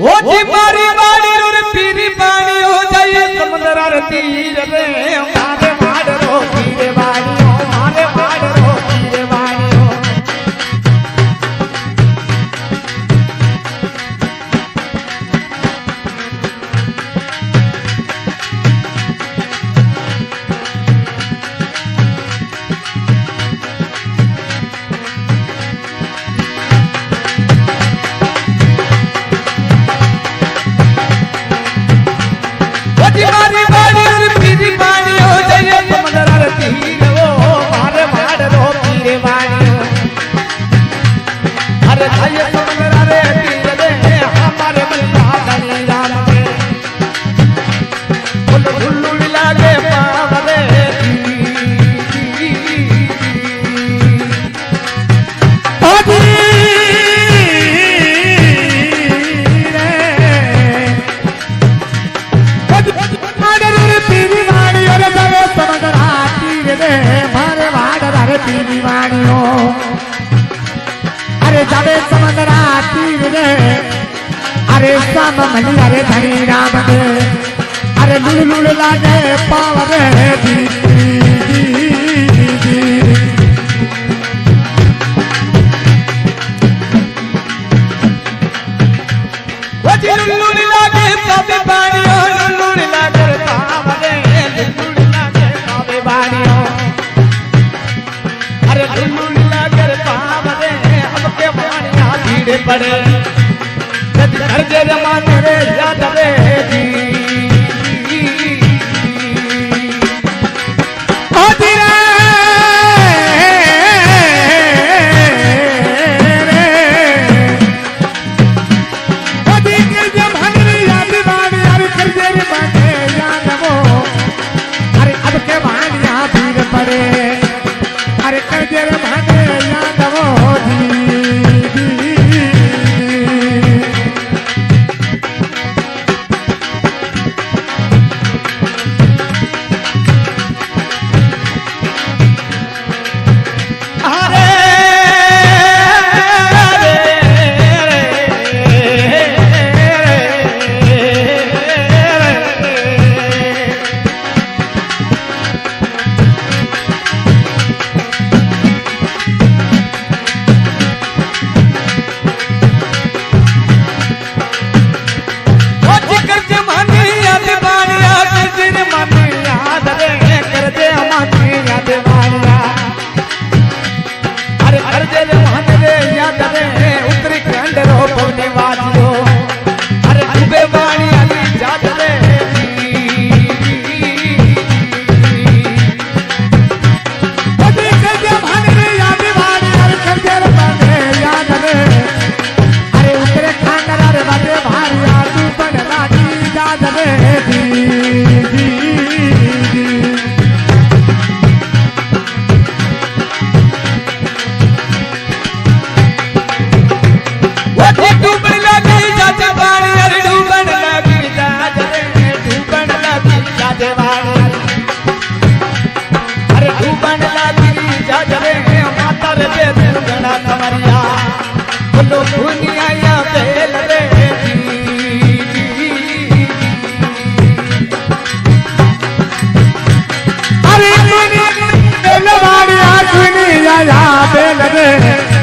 ओ जी मारी बाड़ी रे पीरी पानी हो जाए समुद्र रे तीर रे मारे मार रो पीरे बाड़ी हो मारे मार रो पीरे बाड़ी हो मारी बाड़ी रे पीरी पानी हो जाए समुद्र रे तीर हो मारे मार रो पीरे बाड़ी हो अरे भाई समुद्र रे तीर रे हमारे बल्ला धनी राम के फुल फुल लागे पाव रे अरे जावे समंदरा तीर रे अरे श्याम मणि अरे धनी राम के अरे लुल लुल लागे पाव रे लुल लागे पावे बाड़ी हो लुल लागे पाव रे लुल लागे पावे बाड़ी हो अरे लुल लागे पाव रे अब के पानिया भीड़ पड़े जब घर जे जमाने रे याद रे ओ धीरे ओ धीरे जब हंगरी याद बाड़ी अरे घर जे जमाने याद वो अरे अब के पानिया भीड़ पड़े अरे कर दे रे भागे याद वो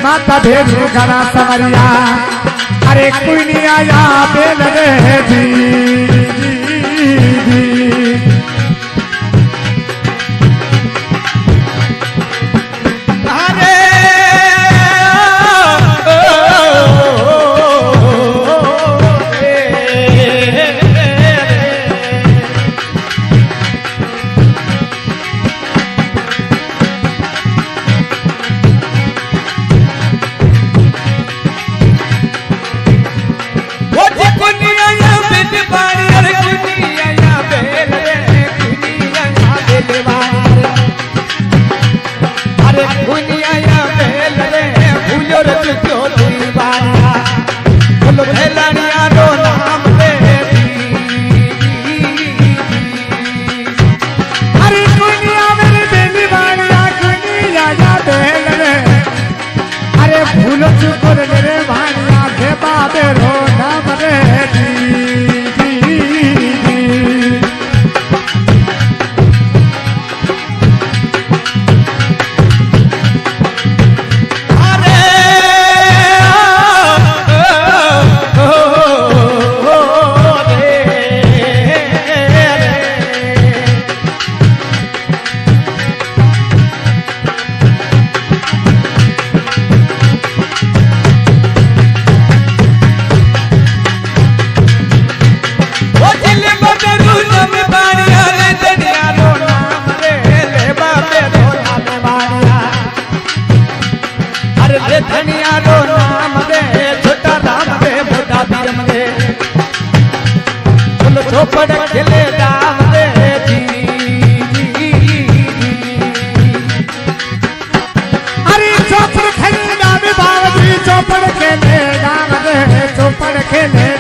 माता भेज घना समरिया अरे कोई नहीं आया बेल रे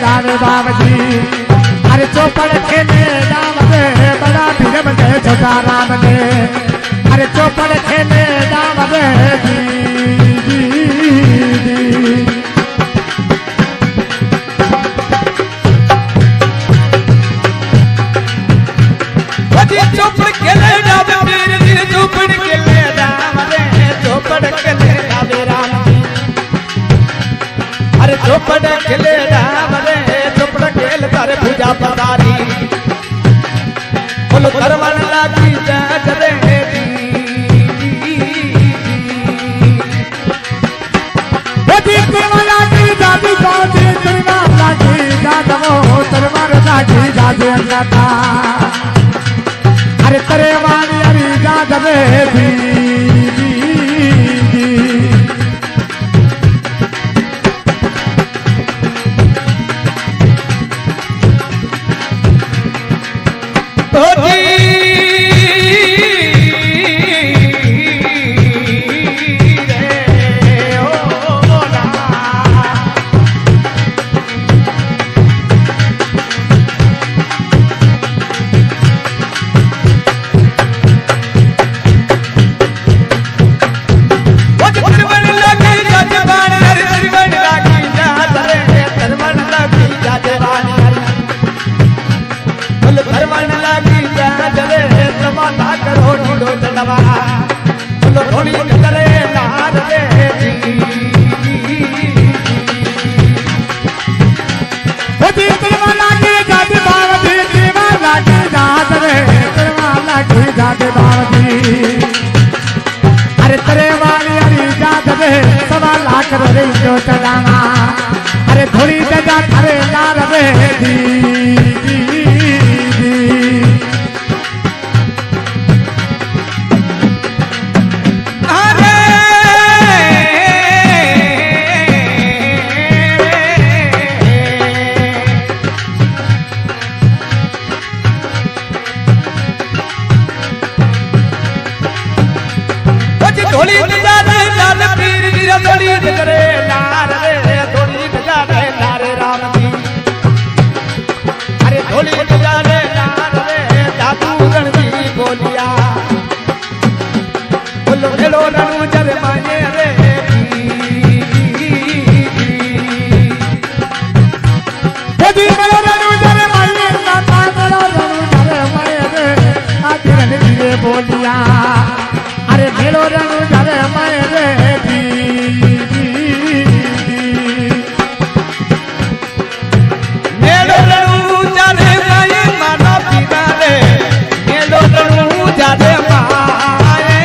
रावे बाबजी अरे चौपड़ खेले राम रे बड़ा धीरे बजे छोटा राम रे अरे चौपड़ खेले राम रे चौपड़ खेले राम रे चौपड़ खेले राम रे चौपड़ खेले रावे राम अरे चौपड़ खेले राम रे चौपड़ खेल तारे पूजा पतारी बोलो करवन लागी जात रे बदी करवन लागी जाती जाती करवन लागी जात वो तरवार लागी जाते अंगाता अरे तरे वाली अरी जात रे अरे तरे वाली अरी जात रे सवा लाख रे जो चलाना अरे थोड़ी जगह अरे लाल रे दी थोड़ी जाने लाल पीर वीरा थोड़ी करे लाल रे थोड़ी जाने लाल राम जी अरे थोड़ी जाने लाल रे दादू रणजी बोलिया बोलो हेलो रणू जर माने रे बदी हेलो रणू जर माने ना हेलो रणू जर माने रे आदि रणजी बोलिया अरे मेलो रणू जरे मेरे मेलो रणू जरे माये माना पीना रे मेलो रणू जरे माये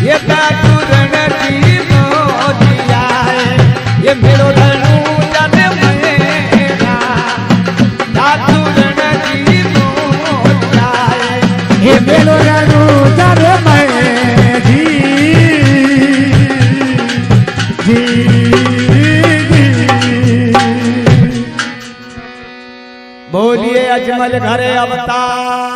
ये दादू रणजी मोदिया ये मेलो रणू जरे मेरा दादू रणजी मोदिया ये मेलो रणू जरे बोलिए अजमल घरे अवतार।